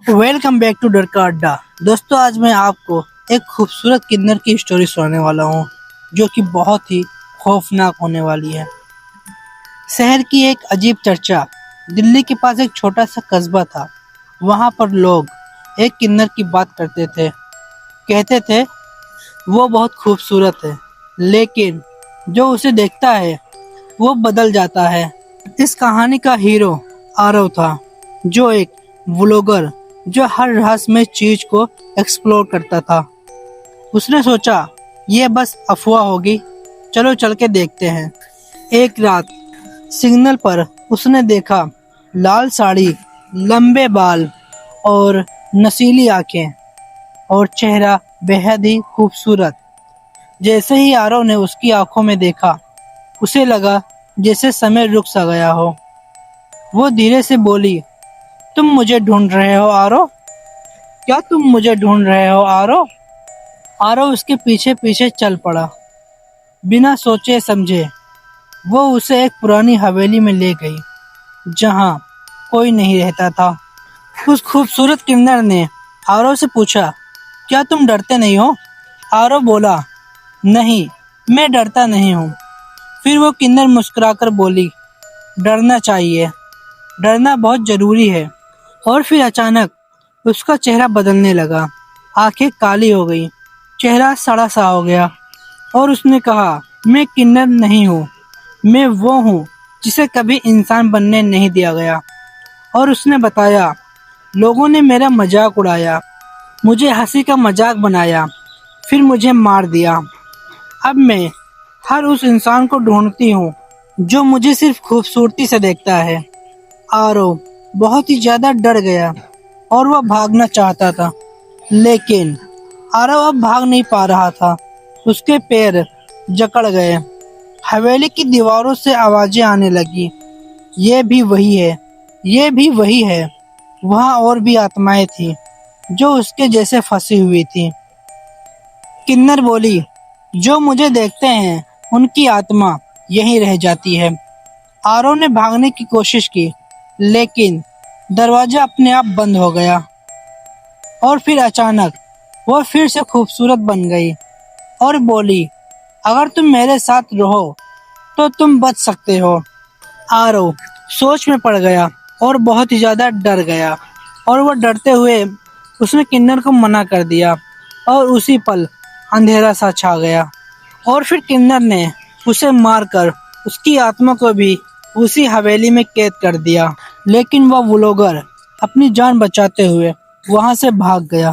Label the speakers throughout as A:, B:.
A: Welcome back to डर का अड्डा। दोस्तों, आज मैं आपको एक खूबसूरत किन्नर की स्टोरी सुनाने वाला हूँ जो कि बहुत ही खौफनाक होने वाली है। शहर की एक अजीब चर्चा। दिल्ली के पास एक छोटा सा कस्बा था। वहाँ पर लोग एक किन्नर की बात करते थे। कहते थे वो बहुत खूबसूरत है, लेकिन जो उसे देखता है वो बदल जाता है। इस कहानी का हीरो आरव था, जो एक व्लॉगर जो हर रहस्यमय चीज को एक्सप्लोर करता था। उसने सोचा ये बस अफवाह होगी, चलो चल के देखते हैं। एक रात सिग्नल पर उसने देखा लाल साड़ी, लंबे बाल और नशीली आंखें और चेहरा बेहद ही खूबसूरत। जैसे ही आरव ने उसकी आंखों में देखा, उसे लगा जैसे समय रुक सा गया हो। वो धीरे से बोली, तुम मुझे ढूंढ रहे हो आरव? क्या तुम मुझे ढूंढ रहे हो आरव? आरव उसके पीछे पीछे चल पड़ा। बिना सोचे समझे वो उसे एक पुरानी हवेली में ले गई, जहां कोई नहीं रहता था। उस खूबसूरत किन्नर ने आरव से पूछा, क्या तुम डरते नहीं हो? आरव बोला, नहीं, मैं डरता नहीं हूँ। फिर वो किन्नर मुस्कुराकर बोली, डरना चाहिए, डरना बहुत जरूरी है। और फिर अचानक उसका चेहरा बदलने लगा। आंखें काली हो गई, चेहरा सड़ा सा हो गया और उसने कहा, मैं किन्नर नहीं हूँ, मैं वो हूँ जिसे कभी इंसान बनने नहीं दिया गया। और उसने बताया, लोगों ने मेरा मजाक उड़ाया, मुझे हंसी का मजाक बनाया, फिर मुझे मार दिया। अब मैं हर उस इंसान को ढूंढती हूँ जो मुझे सिर्फ खूबसूरती से देखता है। आरव बहुत ही ज्यादा डर गया और वह भागना चाहता था, लेकिन आरव अब भाग नहीं पा रहा था। उसके पैर जकड़ गए। हवेली की दीवारों से आवाजें आने लगी, ये भी वही है, ये भी वही है। वहाँ और भी आत्माएं थी जो उसके जैसे फंसी हुई थी। किन्नर बोली, जो मुझे देखते हैं उनकी आत्मा यहीं रह जाती है। आरव ने भागने की कोशिश की, लेकिन दरवाजा अपने आप बंद हो गया। और फिर अचानक वह फिर से खूबसूरत बन गई और बोली, अगर तुम मेरे साथ रहो तो तुम बच सकते हो। आरव सोच में पड़ गया और बहुत ही ज्यादा डर गया, और वह डरते हुए उसने किन्नर को मना कर दिया और उसी पल अंधेरा सा छा गया। और फिर किन्नर ने उसे मारकर उसकी आत्मा को भी उसी हवेली में कैद कर दिया। लेकिन वह व्लॉगर अपनी जान बचाते हुए वहां से भाग गया।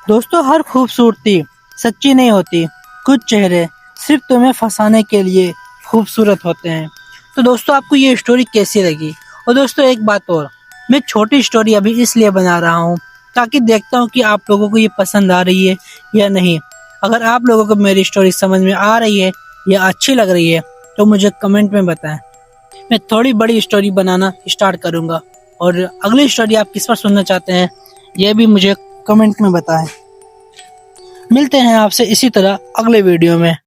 A: दोस्तों, हर खूबसूरती सच्ची नहीं होती। कुछ चेहरे सिर्फ तुम्हें फंसाने के लिए खूबसूरत होते हैं। तो दोस्तों, आपको ये स्टोरी कैसी लगी? और दोस्तों, एक बात और, मैं छोटी स्टोरी अभी इसलिए बना रहा हूँ ताकि देखता हूँ कि आप लोगों को ये पसंद आ रही है या नहीं। अगर आप लोगों को मेरी स्टोरी समझ में आ रही है या अच्छी लग रही है तो मुझे कमेंट में बताएं। मैं थोड़ी बड़ी स्टोरी बनाना स्टार्ट करूँगा, और अगली स्टोरी आप किस पर सुनना चाहते हैं ये भी मुझे कमेंट में बताएं। मिलते हैं आपसे इसी तरह अगले वीडियो में।